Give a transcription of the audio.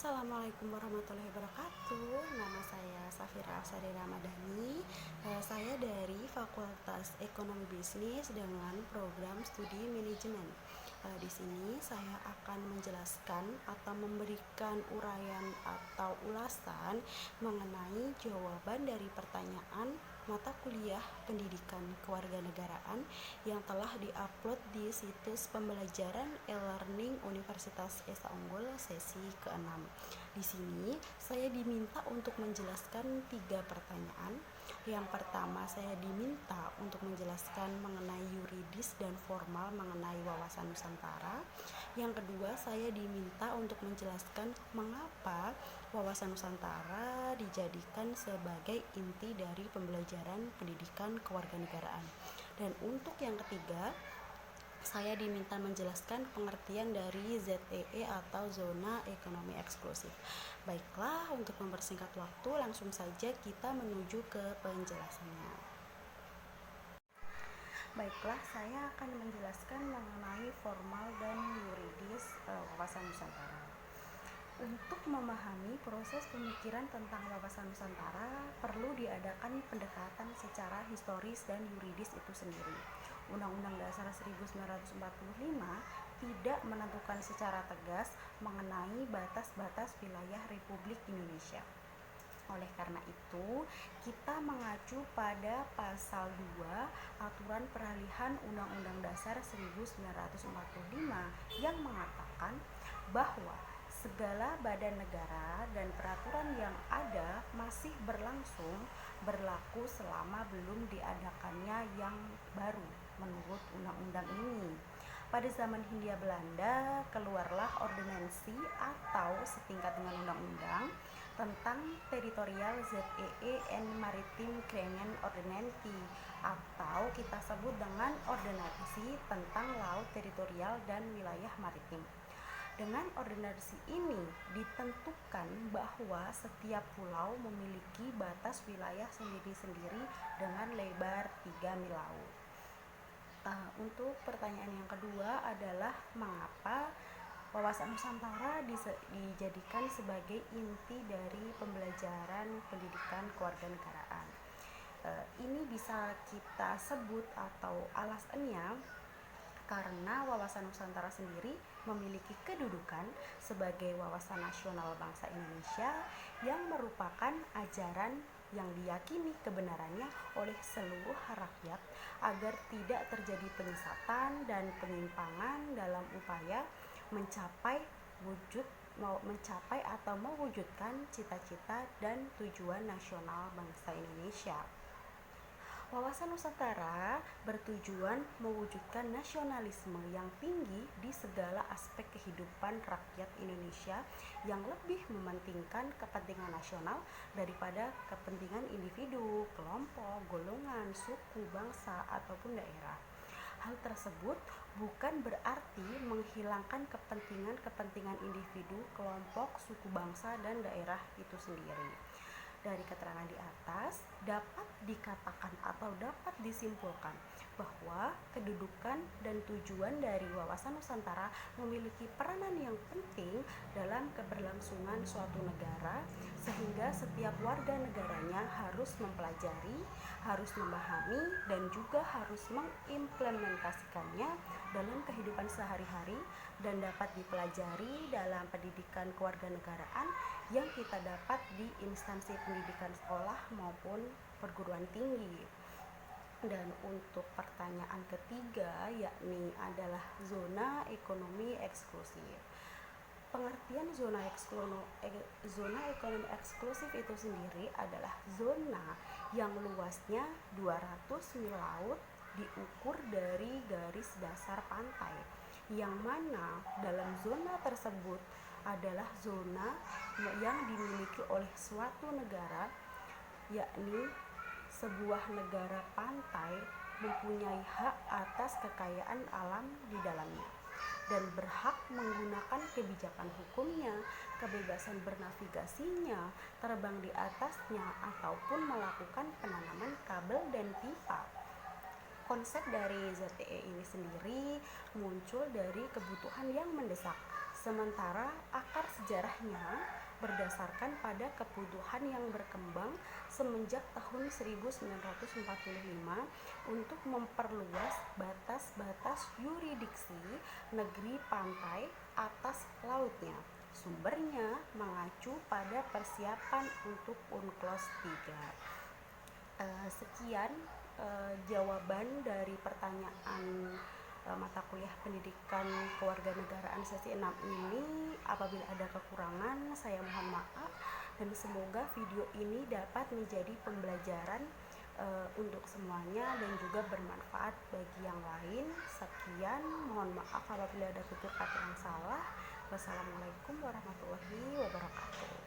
Assalamualaikum warahmatullahi wabarakatuh. Nama saya Safira Afsari Ramadhani. Saya dari Fakultas Ekonomi Bisnis dengan program studi manajemen. Di sini saya akan menjelaskan atau memberikan uraian atau ulasan mengenai jawaban dari pertanyaan mata kuliah pendidikan kewarganegaraan yang telah diupload di situs pembelajaran e-learning Universitas Esa Unggul sesi ke-6. Di sini saya diminta untuk menjelaskan 3 pertanyaan. Yang pertama, saya diminta untuk menjelaskan mengenai yuridis dan formal mengenai wawasan Nusantara. Yang kedua, saya diminta untuk menjelaskan mengapa wawasan Nusantara dijadikan sebagai inti dari pembelajaran pendidikan kewarganegaraan. Dan untuk yang ketiga, saya diminta menjelaskan pengertian dari ZEE atau zona ekonomi eksklusif. Baiklah, untuk mempersingkat waktu, langsung saja kita menuju ke penjelasannya. Baiklah, saya akan menjelaskan mengenai formal dan yuridis wawasan Nusantara. Untuk memahami proses pemikiran tentang wawasan Nusantara, perlu diadakan pendekatan secara historis dan yuridis itu sendiri. Undang-Undang Dasar 1945 tidak menentukan secara tegas mengenai batas-batas wilayah Republik Indonesia. Oleh karena itu, kita mengacu pada pasal 2 Aturan Peralihan Undang-Undang Dasar 1945 yang mengatakan bahwa segala badan negara dan peraturan yang ada masih berlaku selama belum diadakannya yang baru menurut undang-undang ini. Pada zaman Hindia Belanda, keluarlah ordonansi atau setingkat dengan undang-undang tentang Territorial ZEE and Maritime Granian Ordonantie, atau kita sebut dengan ordonansi tentang laut teritorial dan wilayah maritim. Dengan ordonansi ini ditentukan bahwa setiap pulau memiliki batas wilayah sendiri-sendiri dengan lebar 3 mil laut. Untuk pertanyaan yang kedua adalah mengapa wawasan Nusantara dijadikan sebagai inti dari pembelajaran pendidikan kewarganegaraan. Ini bisa kita sebut atau alasannya karena wawasan Nusantara sendiri memiliki kedudukan sebagai wawasan nasional bangsa Indonesia yang merupakan ajaran yang diyakini kebenarannya oleh seluruh rakyat agar tidak terjadi penyesatan dan penyimpangan dalam upaya mencapai atau mewujudkan cita-cita dan tujuan nasional bangsa Indonesia. Wawasan Nusantara bertujuan mewujudkan nasionalisme yang tinggi di segala aspek kehidupan rakyat Indonesia yang lebih mementingkan kepentingan nasional daripada kepentingan individu, kelompok, golongan, suku, bangsa, ataupun daerah. Hal tersebut bukan berarti menghilangkan kepentingan individu, kelompok, suku, bangsa, dan daerah itu sendiri. Dari keterangan di atas dapat dikatakan atau dapat disimpulkan bahwa kedudukan dan tujuan dari wawasan Nusantara memiliki peranan yang penting dalam keberlangsungan suatu negara, sehingga setiap warga negaranya harus mempelajari, harus memahami, dan juga harus mengimplementasikannya dalam kehidupan sehari-hari dan dapat dipelajari dalam pendidikan kewarganegaraan yang kita dapat di instansi pendidikan sekolah maupun perguruan tinggi. Dan untuk pertanyaan ketiga yakni adalah zona ekonomi eksklusif. Pengertian zona ekonomi eksklusif itu sendiri adalah zona yang luasnya 200 mil laut diukur dari garis dasar pantai, yang mana dalam zona tersebut adalah zona yang dimiliki oleh suatu negara, yakni sebuah negara pantai mempunyai hak atas kekayaan alam di dalamnya dan berhak menggunakan kebijakan hukumnya, kebebasan bernavigasinya, terbang di atasnya, ataupun melakukan penanaman kabel dan pipa. Konsep dari ZEE ini sendiri muncul dari kebutuhan yang mendesak Sementara akar sejarahnya berdasarkan pada kebutuhan yang berkembang semenjak tahun 1945 untuk memperluas batas-batas yurisdiksi negeri pantai atas lautnya. Sumbernya mengacu pada persiapan untuk UNCLOS 3. Sekian jawaban dari pertanyaan mata kuliah pendidikan kewarganegaraan sesi 6 ini. Apabila ada kekurangan, saya mohon maaf, dan semoga video ini dapat menjadi pembelajaran untuk semuanya dan juga bermanfaat bagi yang lain. Sekian, mohon maaf apabila ada tutur kata yang salah. Wassalamualaikum warahmatullahi wabarakatuh.